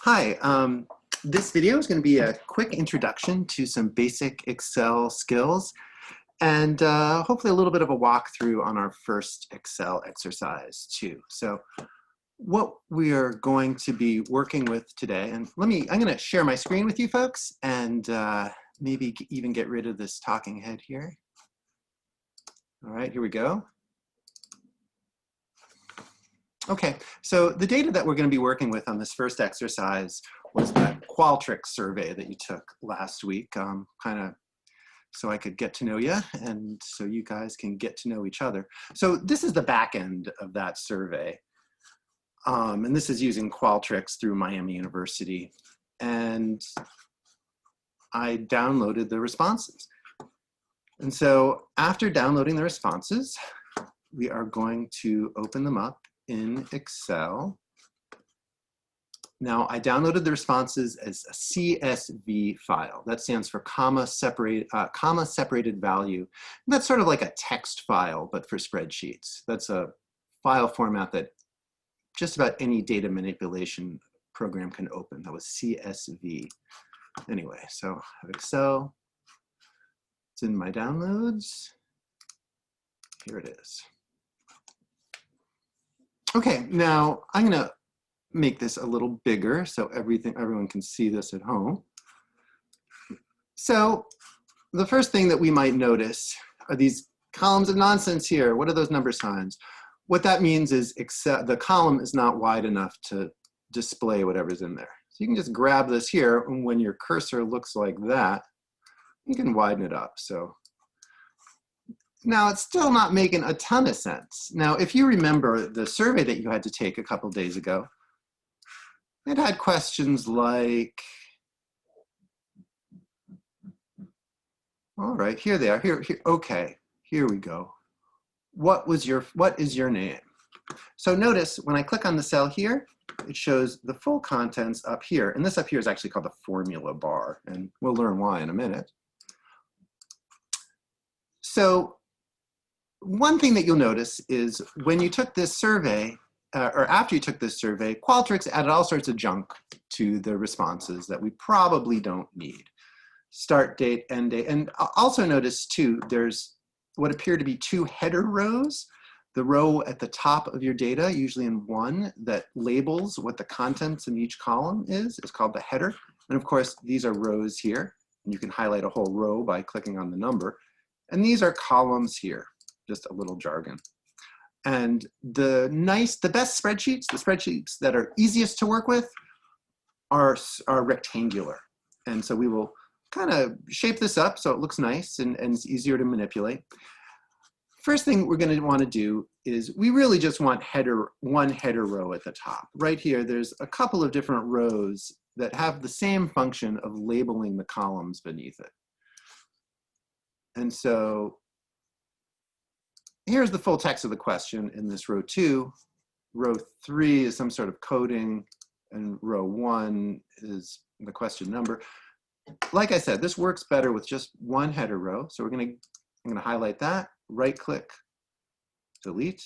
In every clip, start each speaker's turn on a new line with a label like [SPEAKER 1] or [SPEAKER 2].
[SPEAKER 1] Hi, this video is going to be a quick introduction to some basic Excel skills and hopefully a little bit of a walkthrough on our first Excel exercise too. So what we are going to be working with today, and I'm going to share my screen with you folks and maybe even get rid of this talking head here. All right, here we go. Okay, so the data that we're going to be working with on this first exercise was that Qualtrics survey that you took last week, kind of so I could get to know you and so you guys can get to know each other. So this is the back end of that survey. And this is using Qualtrics through Miami University. And I downloaded the responses. And so after downloading the responses, we are going to open them up in Excel. Now, I downloaded the responses as a CSV file. That stands for comma separated value. And that's sort of like a text file, but for spreadsheets. That's a file format that just about any data manipulation program can open. That was CSV. Anyway, so I have Excel. It's in my downloads. Here it is. Okay, now I'm going to make this a little bigger so everyone can see this at home. So the first thing that we might notice are these columns of nonsense here. What are those number signs? What that means is the column is not wide enough to display whatever's in there. So you can just grab this here, and when your cursor looks like that, you can widen it up. So now, it's still not making a ton of sense. Now, if you remember the survey that you had to take a couple days ago, it had questions like, all right, here they are. Here, okay, here we go. What is your name? So notice when I click on the cell here, it shows the full contents up here. And this up here is actually called the formula bar, and we'll learn why in a minute. So one thing that you'll notice is when you took this survey, or after you took this survey, Qualtrics added all sorts of junk to the responses that we probably don't need. Start date, end date, and also notice too, there's what appear to be two header rows. The row at the top of your data, usually in one, that labels what the contents in each column is called the header. And of course, these are rows here. And you can highlight a whole row by clicking on the number. And these are columns here. Just a little jargon. And the best spreadsheets, the spreadsheets that are easiest to work with are rectangular. And so we will kind of shape this up so it looks nice and it's easier to manipulate. First thing we're going to want to do is we really just want one header row at the top. Right here, there's a couple of different rows that have the same function of labeling the columns beneath it. And so here's the full text of the question in this row 2. Row 3 is some sort of coding, and row 1 is the question number. Like I said, this works better with just one header row. So I'm gonna highlight that, right click, delete.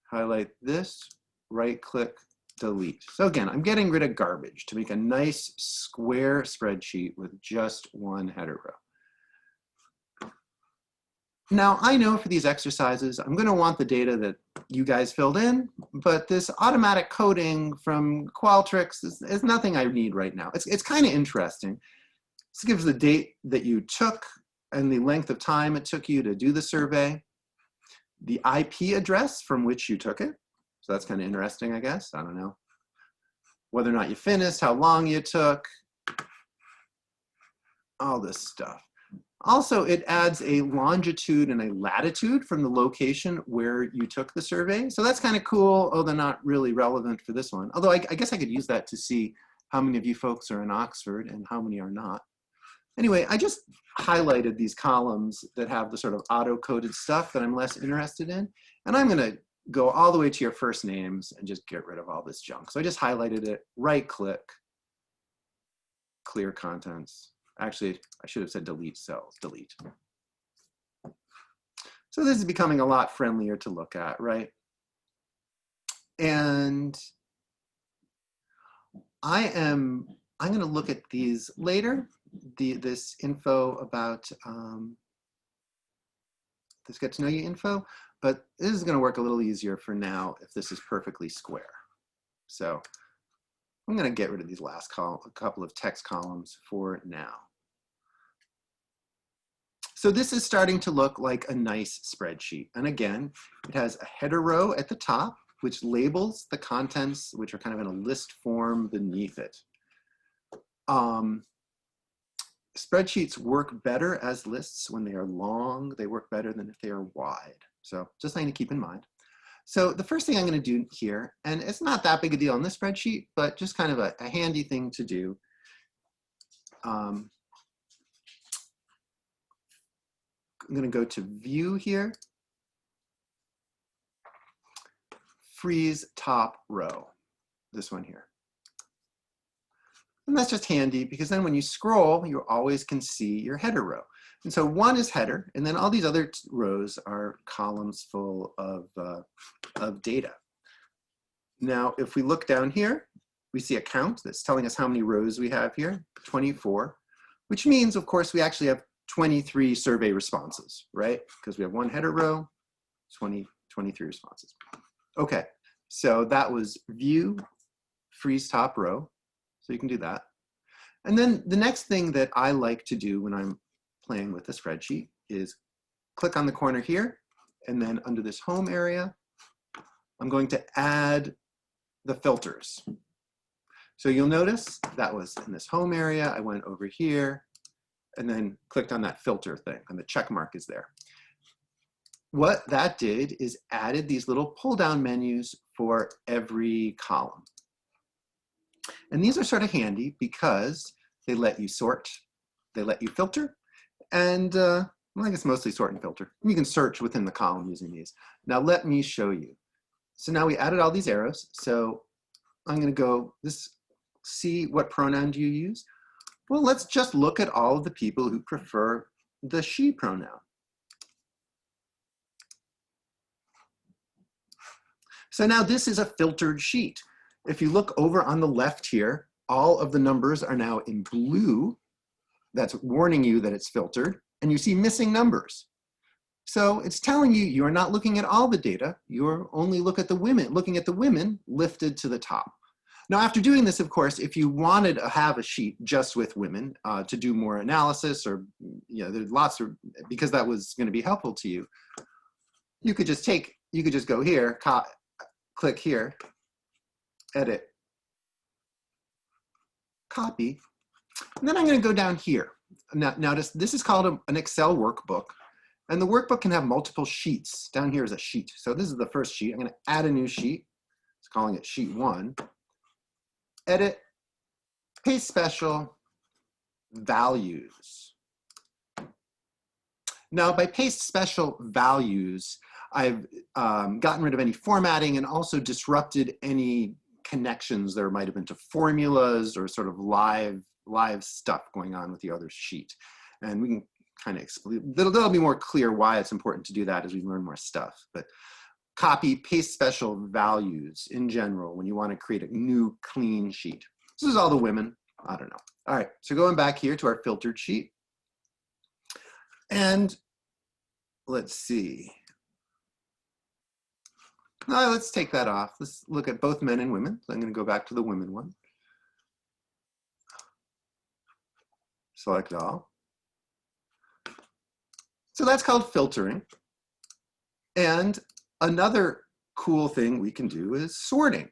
[SPEAKER 1] Highlight this, right click, delete. So again, I'm getting rid of garbage to make a nice square spreadsheet with just one header row. Now, I know for these exercises, I'm going to want the data that you guys filled in, but this automatic coding from Qualtrics is nothing I need right now. It's kind of interesting. This gives the date that you took and the length of time it took you to do the survey, the IP address from which you took it. So that's kind of interesting, I guess. I don't know. Whether or not you finished, how long you took, all this stuff. Also, it adds a longitude and a latitude from the location where you took the survey. So that's kind of cool, although not really relevant for this one. Although I guess I could use that to see how many of you folks are in Oxford and how many are not. Anyway, I just highlighted these columns that have the sort of auto-coded stuff that I'm less interested in. And I'm going to go all the way to your first names and just get rid of all this junk. So I just highlighted it, right-click, clear contents. Actually, I should have said delete cells, delete. So this is becoming a lot friendlier to look at, right? And I'm going to look at these later, this info about this get to know you info, but this is going to work a little easier for now if this is perfectly square. So I'm going to get rid of these last couple of text columns for now. So this is starting to look like a nice spreadsheet. And again, it has a header row at the top, which labels the contents, which are kind of in a list form beneath it. Spreadsheets work better as lists when they are long. They work better than if they are wide. So just something to keep in mind. So the first thing I'm going to do here, and it's not that big a deal on this spreadsheet, but just kind of a handy thing to do. I'm going to go to View here, Freeze Top Row, this one here. And that's just handy because then when you scroll, you always can see your header row. And so one is header, and then all these other rows are columns full of data. Now, if we look down here, we see a count that's telling us how many rows we have here, 24, which means, of course, we actually have 23 survey responses, right? Because we have one header row, 23 responses. Okay, so that was View, Freeze Top Row. So you can do that. And then the next thing that I like to do when I'm playing with a spreadsheet is click on the corner here, and then under this home area, I'm going to add the filters. So you'll notice that was in this home area. I went over here and then clicked on that filter thing, and the check mark is there. What that did is added these little pull-down menus for every column. And these are sort of handy because they let you sort, they let you filter, and well, I guess mostly sort and filter. You can search within the column using these. Now let me show you. So now we added all these arrows. So I'm going to go, see what pronoun do you use? Well, let's just look at all of the people who prefer the she pronoun. So now this is a filtered sheet. If you look over on the left here, all of the numbers are now in blue. That's warning you that it's filtered, and you see missing numbers. So it's telling you you're not looking at all the data. You're only looking at the women lifted to the top. Now, after doing this, of course, if you wanted to have a sheet just with women to do more analysis, or there's lots of, because that was going to be helpful to you, you could just go here, click here, edit, copy, and then I'm going to go down here. Now notice this is called an Excel workbook, and the workbook can have multiple sheets. Down here is a sheet. So this is the first sheet. I'm going to add a new sheet. It's calling it sheet 1. Edit, paste special, values. Now by paste special values, I've gotten rid of any formatting and also disrupted any connections there might have been to formulas or sort of live stuff going on with the other sheet. And we can kind of explain, that'll be more clear why it's important to do that as we learn more stuff. But copy, paste special values in general when you want to create a new clean sheet. This is all the women, I don't know. All right, so going back here to our filtered sheet. And let's see. Let's take that off. Let's look at both men and women. So I'm going to go back to the women one. Select all. So that's called filtering. And another cool thing we can do is sorting.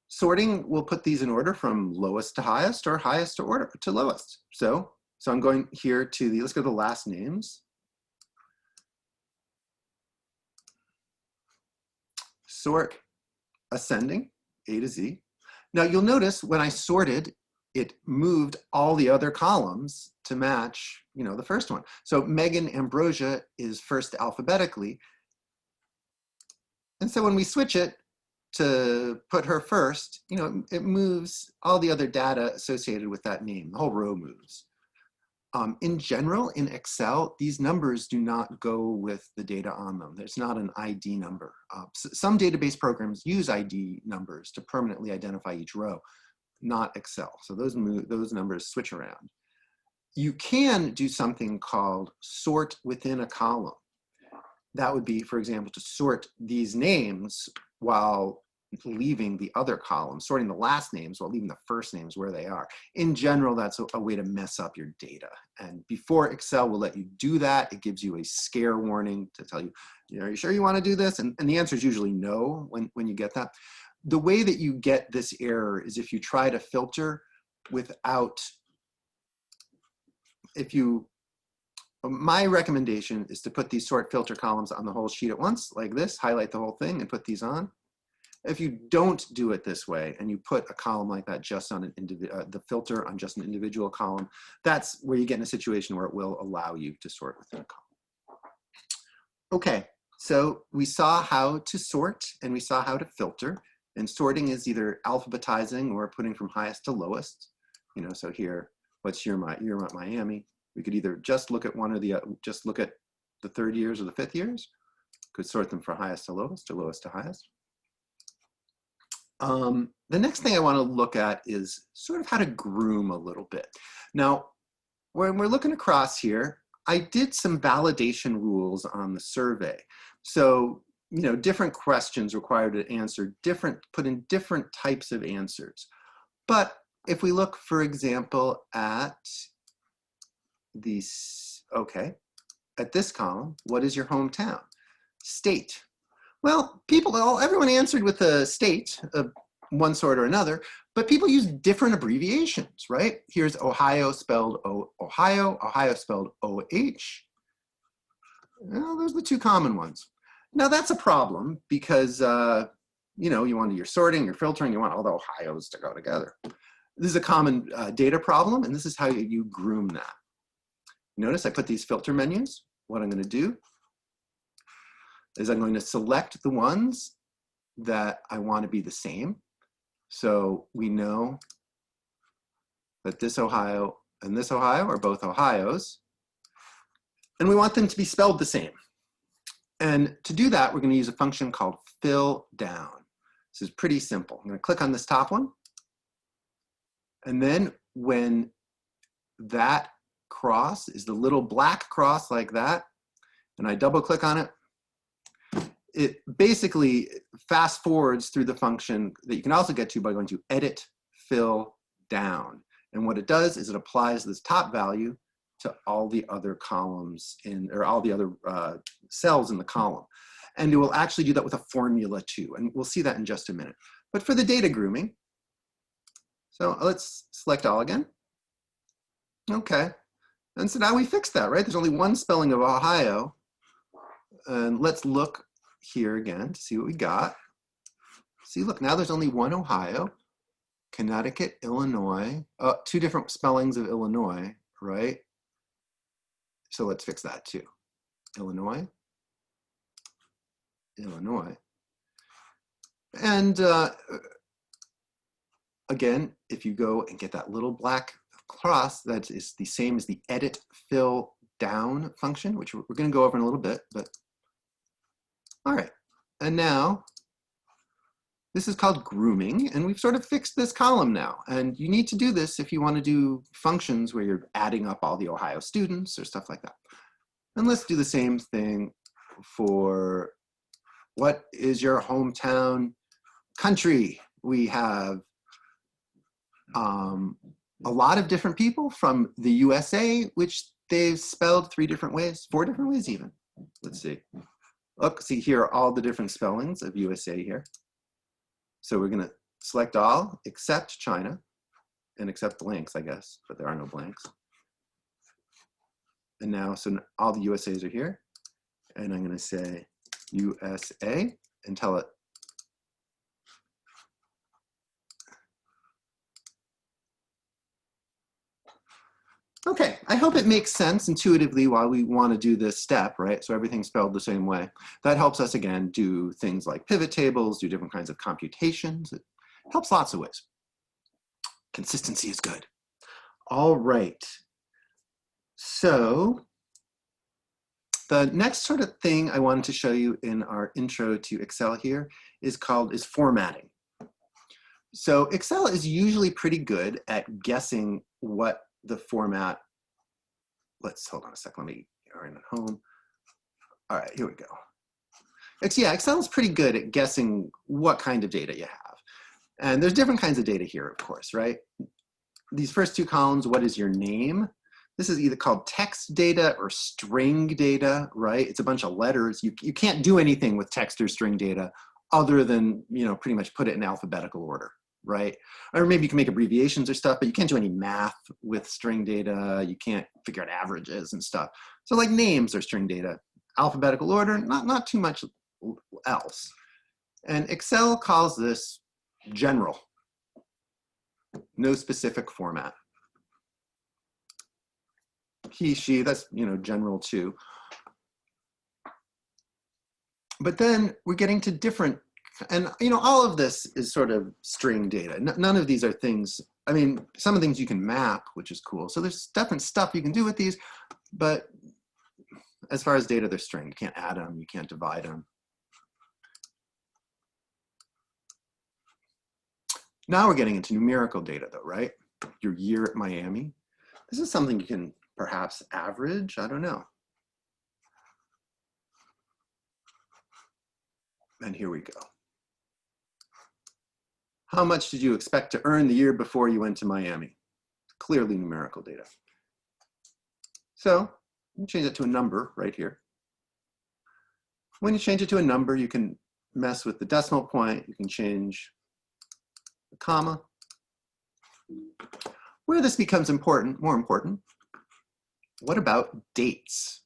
[SPEAKER 1] Sorting will put these in order from lowest to highest or highest to lowest. So I'm going here to let's go to the last names. Sort ascending, A to Z. Now you'll notice when I sorted, it moved all the other columns to match, the first one. So Megan Ambrosia is first alphabetically. And so when we switch it to put her first, it moves all the other data associated with that name. The whole row moves. In general, in Excel, these numbers do not go with the data on them. There's not an ID number. Some database programs use ID numbers to permanently identify each row. not Excel. So those numbers switch around. You can do something called sort within a column. That would be, for example, to sort these names while leaving the other column, sorting the last names while leaving the first names where they are. In general, that's a way to mess up your data. And before Excel will let you do that, it gives you a scare warning to tell you, are you sure you want to do this? And the answer is usually no when you get that. The way that you get this error is if you try to filter without, my recommendation is to put these sort filter columns on the whole sheet at once, like this, highlight the whole thing and put these on. If you don't do it this way and you put a column like that just on the filter on just an individual column, that's where you get in a situation where it will allow you to sort within a column. Okay, so we saw how to sort and we saw how to filter. And sorting is either alphabetizing or putting from highest to lowest. So here, what's you're at Miami? We could either just look at just look at the third years or the fifth years. Could sort them from highest to lowest or lowest to highest. The next thing I want to look at is sort of how to groom a little bit. Now, when we're looking across here, I did some validation rules on the survey. So, different questions required to answer put in different types of answers. But if we look, for example, at at this column, what is your hometown? State. Well, everyone answered with a state of one sort or another, but people use different abbreviations, right? Here's Ohio spelled Ohio, Ohio spelled O-H. Well, those are the two common ones. Now that's a problem because, you want your sorting, your filtering, you want all the Ohio's to go together. This is a common data problem, and this is how you groom that. Notice I put these filter menus. What I'm going to do is I'm going to select the ones that I want to be the same. So we know that this Ohio and this Ohio are both Ohio's, and we want them to be spelled the same. And to do that, we're going to use a function called fill down. This is pretty simple. I'm going to click on this top one, and then when that cross is the little black cross like that, and I double click on it, it basically fast forwards through the function that you can also get to by going to edit fill down. And what it does is it applies this top value to all the other columns or all the other cells in the column. And it will actually do that with a formula too. And we'll see that in just a minute. But for the data grooming, so let's select all again. Okay. And so now we fixed that, right? There's only one spelling of Ohio. And let's look here again to see what we got. See, look, now there's only one Ohio, Connecticut, Illinois, two different spellings of Illinois, right? So let's fix that too. Illinois, Illinois. And again, if you go and get that little black cross, that is the same as the edit fill down function, which we're going to go over in a little bit, but all right. And now this is called grooming, and we've sort of fixed this column now. And you need to do this if you want to do functions where you're adding up all the Ohio students or stuff like that. And let's do the same thing for what is your hometown country. We have a lot of different people from the USA, which they've spelled 4 different ways even. Let's see. Look, see here are all the different spellings of USA here. So we're going to select all except China and except blanks, I guess, but there are no blanks. And now, so all the USAs are here. And I'm going to say USA and tell it. Okay, I hope it makes sense intuitively why we want to do this step, right? So everything's spelled the same way. That helps us, again, do things like pivot tables, do different kinds of computations. It helps lots of ways. Consistency is good. All right. So the next sort of thing I wanted to show you in our intro to Excel here is formatting. So Excel is usually pretty good at guessing what the format, hold on a second, let me get in at home. All right, here we go. Excel is pretty good at guessing what kind of data you have. And there's different kinds of data here, of course, right? These first two columns, what is your name? This is either called text data or string data, right? It's a bunch of letters. You can't do anything with text or string data other than, pretty much put it in alphabetical order, right? Or maybe you can make abbreviations or stuff, but you can't do any math with string data. You can't figure out averages and stuff. So like names are string data. Alphabetical order, not too much else. And Excel calls this general, no specific format. He, she, that's, general too. But then we're getting to different, and all of this is sort of string data. None of these are things, some of the things you can map, which is cool. So there's different stuff you can do with these, but as far as data, they're string. You can't add them, you can't divide them. Now we're getting into numerical data though, right? Your year at Miami. This is something you can perhaps average, I don't know. And here we go. How much did you expect to earn the year before you went to Miami? Clearly numerical data. So you change it to a number right here. When you change it to a number, you can mess with the decimal point, you can change the comma. Where this becomes more important, what about dates?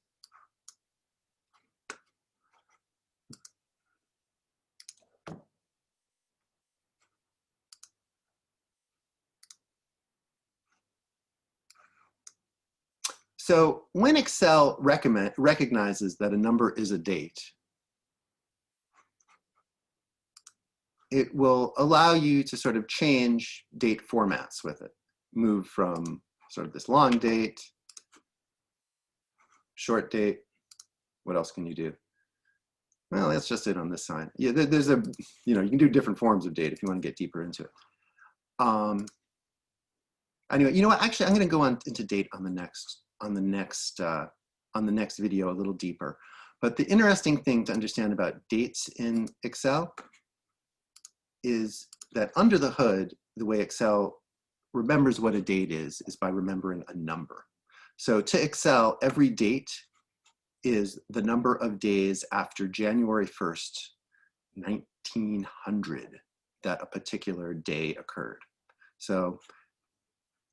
[SPEAKER 1] So when Excel recognizes that a number is a date, it will allow you to sort of change date formats with it. Move from sort of this long date, short date. What else can you do? Well, that's just it on this side. Yeah, there's a, you can do different forms of date if you want to get deeper into it. Anyway, you know what? Actually, I'm going to go on into date on the next video a little deeper. But the interesting thing to understand about dates in Excel is that under the hood, the way Excel remembers what a date is by remembering a number. So to Excel, every date is the number of days after January 1st, 1900, that a particular day occurred. So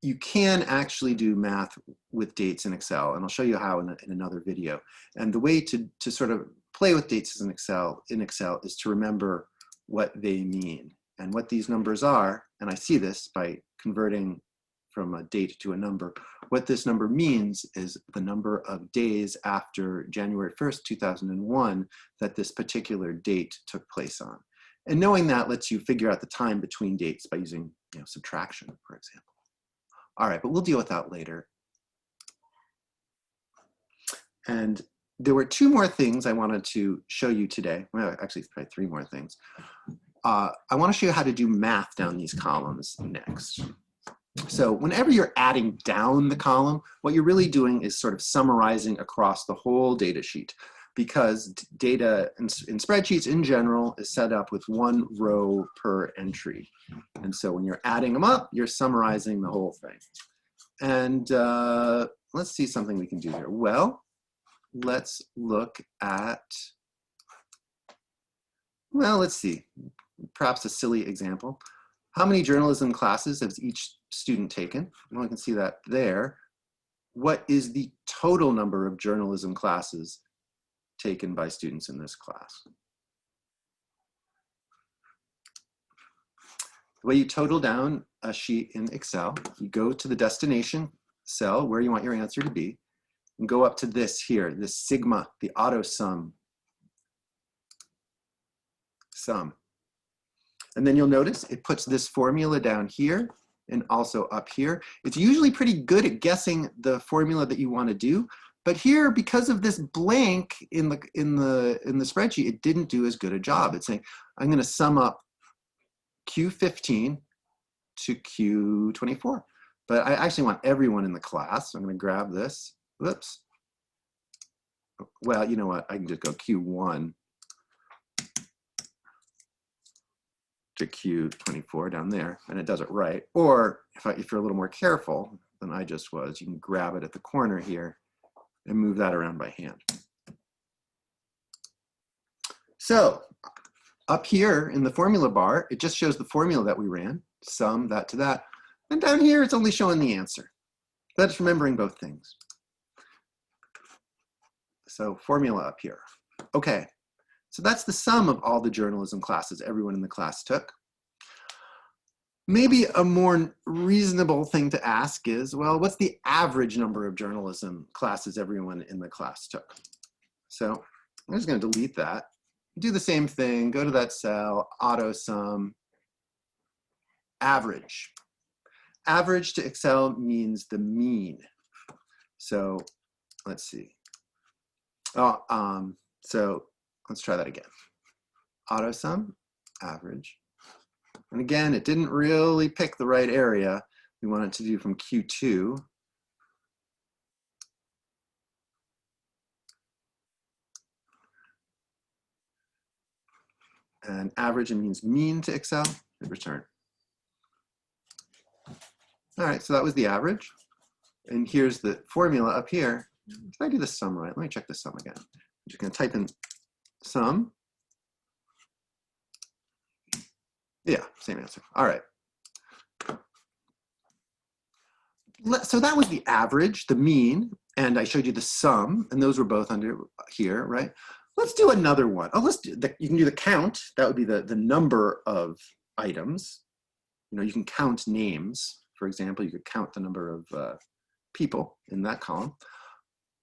[SPEAKER 1] you can actually do math with dates in Excel, and I'll show you how in another video. And the way to sort of play with dates in Excel is to remember what they mean and what these numbers are. And I see this by converting from a date to a number. What this number means is the number of days after January 1st, 2001 that this particular date took place on. And knowing that lets you figure out the time between dates by using subtraction, for example. All right, but we'll deal with that later. And there were two more things I wanted to show you today. Well, actually, probably three more things. I want to show you how to do math down these columns next. So whenever you're adding down the column, what you're really doing is sort of summarizing across the whole data sheet, because data in spreadsheets in general is set up with one row per entry. And so when you're adding them up, you're summarizing the whole thing. And let's see something we can do here. Well, let's look at, let's see, perhaps a silly example. How many journalism classes has each student taken? Well, I can see that there. What is the total number of journalism classes taken by students in this class? The way you total down a sheet in Excel, you go to the destination cell where you want your answer to be, and go up to this here, this sigma, the auto sum. And then you'll notice it puts this formula down here and also up here. It's usually pretty good at guessing the formula that you want to do, but here, because of this blank in the spreadsheet, it didn't do as good a job. It's saying, I'm going to sum up Q15 to Q24. But I actually want everyone in the class. So I'm going to grab this. Whoops. Well, you know what? I can just go Q1 to Q24 down there, and it does it right. Or if you're a little more careful than I just was, you can grab it at the corner here and move that around by hand. So up here in the formula bar, it just shows the formula that we ran, sum that to that. And down here, it's only showing the answer. That's remembering both things. So formula up here. Okay, so that's the sum of all the journalism classes everyone in the class took. Maybe a more reasonable thing to ask is, well, what's the average number of journalism classes everyone in the class took? So I'm just going to delete that. Do the same thing, go to that cell, auto sum, average. Average to Excel means the mean. So let's see. So let's try that again. Auto sum, average. And again, it didn't really pick the right area. We want it to do from Q2. And average, it means mean to Excel, hit return. All right, so that was the average. And here's the formula up here. Did I do the sum right? Let me check the sum again. I'm just going to type in sum. Yeah, same answer. All right. So that was the average, the mean, and I showed you the sum, and those were both under here, right? Let's do another one. Oh, you can do the count. That would be the number of items. You know, you can count names. For example, you could count the number of people in that column.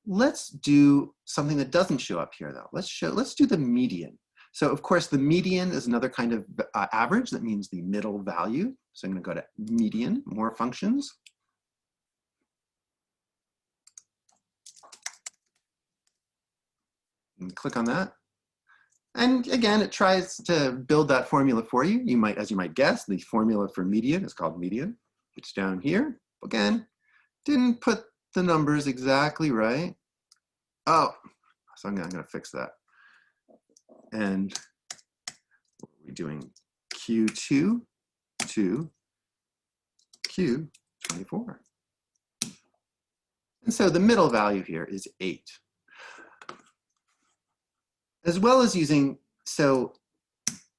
[SPEAKER 1] Let's do something that doesn't show up here, though. Let's do the median. So of course, the median is another kind of average. That means the middle value. So I'm going to go to median, more functions. And click on that. And again, it tries to build that formula for you. As you might guess, the formula for median is called median. It's down here. Again, didn't put the numbers exactly right. Oh, so I'm going to fix that. And we're doing Q2 to Q24. And so the middle value here is 8. As well as using, so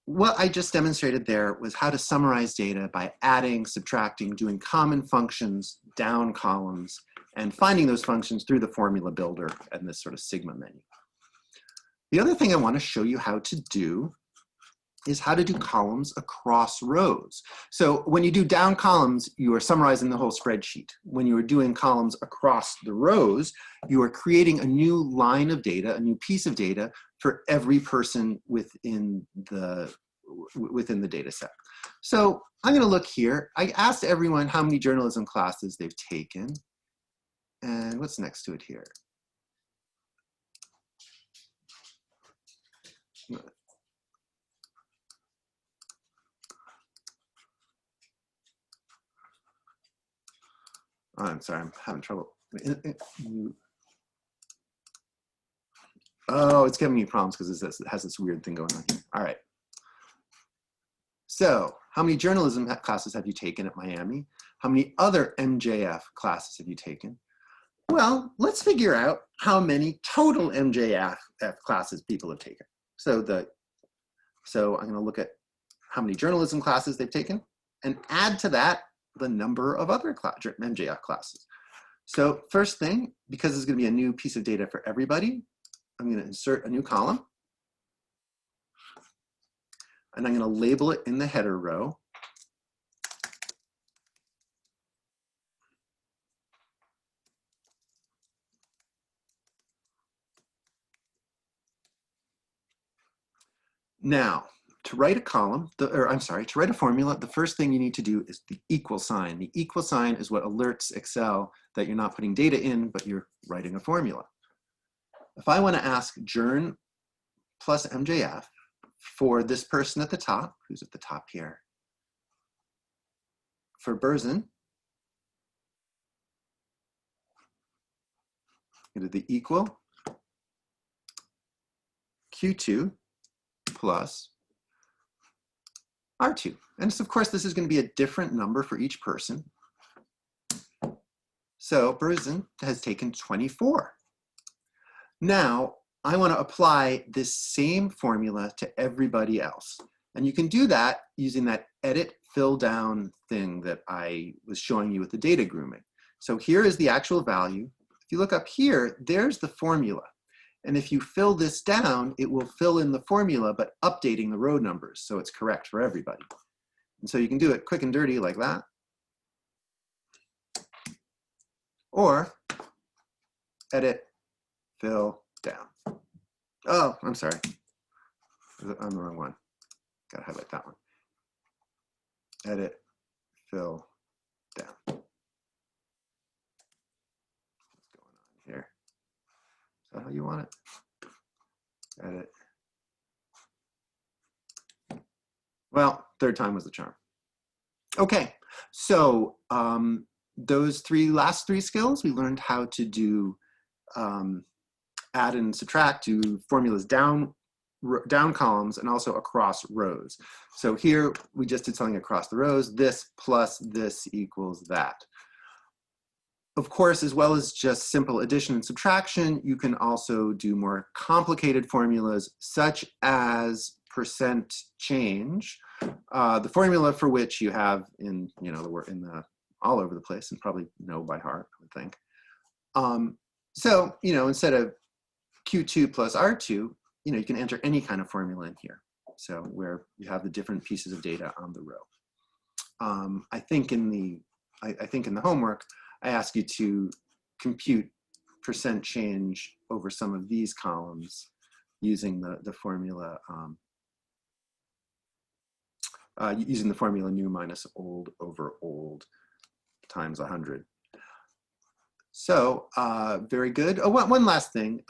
[SPEAKER 1] what I just demonstrated there was how to summarize data by adding, subtracting, doing common functions, down columns, and finding those functions through the formula builder and this sort of Sigma menu. The other thing I want to show you how to do is how to do columns across rows. So when you do down columns, you are summarizing the whole spreadsheet. When you are doing columns across the rows, you are creating a new line of data, a new piece of data for every person within the data set. So I'm going to look here. I asked everyone how many journalism classes they've taken. And what's next to it here? Oh, I'm sorry, I'm having trouble. Oh, it's giving me problems because it has this weird thing going on here. All right. So how many journalism classes have you taken at Miami? How many other MJF classes have you taken? Well, let's figure out how many total MJF classes people have taken. So I'm going to look at how many journalism classes they've taken and add to that the number of other MJF classes. So first thing, because it's going to be a new piece of data for everybody, I'm going to insert a new column. And I'm going to label it in the header row. Now, to write a column, to write a formula, the first thing you need to do is the equal sign. The equal sign is what alerts Excel that you're not putting data in, but you're writing a formula. If I want to ask journ plus MJF for this person at the top, who's at the top here, for Berzin, it is the equal Q2 plus R2. And so of course, this is going to be a different number for each person. So Berzin has taken 24. Now, I want to apply this same formula to everybody else. And you can do that using that edit fill down thing that I was showing you with the data grooming. So here is the actual value. If you look up here, there's the formula. And if you fill this down, it will fill in the formula, but updating the row numbers so it's correct for everybody. And so you can do it quick and dirty like that. Or edit, fill down. Oh, I'm sorry. I'm the wrong one. Gotta highlight that one. Edit, fill down. What's going on here? Is that how you want it? Edit. Well, third time was the charm. Okay, so those last three skills, we learned how to do add and subtract to formulas down columns and also across rows. So here we just did something across the rows. This plus this equals that. Of course, as well as just simple addition and subtraction, you can also do more complicated formulas such as percent change, the formula for which you have in, all over the place and probably know by heart, I would think. So, instead of Q2 plus R2, you can enter any kind of formula in here. So where you have the different pieces of data on the row. I think in the homework, I ask you to compute percent change over some of these columns using the formula new minus old over old times 100. So very good. Oh, one last thing.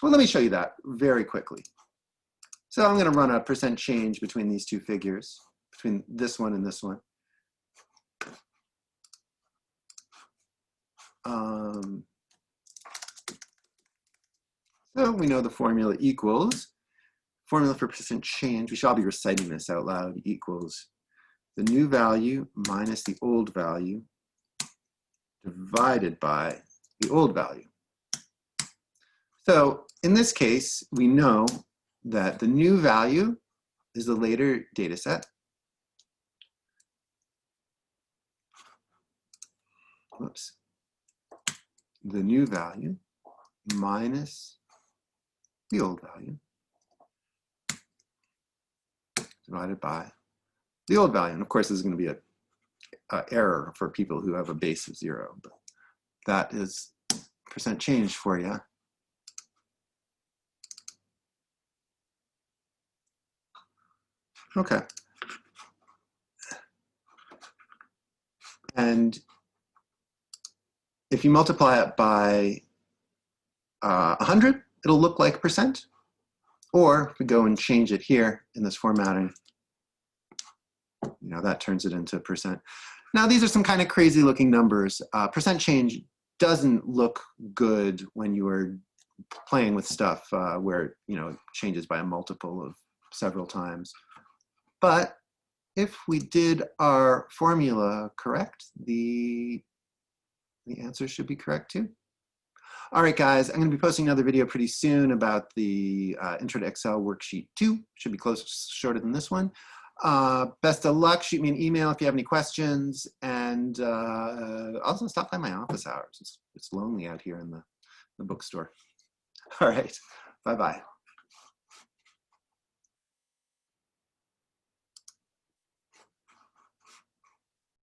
[SPEAKER 1] Well, let me show you that very quickly. So I'm going to run a percent change between these two figures, between this one and this one. So we know the formula equals, formula for percent change, we should all be reciting this out loud, equals the new value minus the old value divided by the old value. So in this case, we know that the new value is the later data set. Whoops. The new value minus the old value divided by the old value. And of course, this is going to be an error for people who have a base of 0, but that is percent change for you. Okay. And if you multiply it by 100, it'll look like percent. Or if we go and change it here in this formatting, that turns it into percent. Now, these are some kind of crazy looking numbers. Percent change doesn't look good when you are playing with stuff where it changes by a multiple of several times. But if we did our formula correct, the answer should be correct too. All right, guys, I'm going to be posting another video pretty soon about the Intro to Excel worksheet 2. Should be shorter than this one. Best of luck. Shoot me an email if you have any questions. And also stop by my office hours. It's lonely out here in the bookstore. All right. Bye-bye.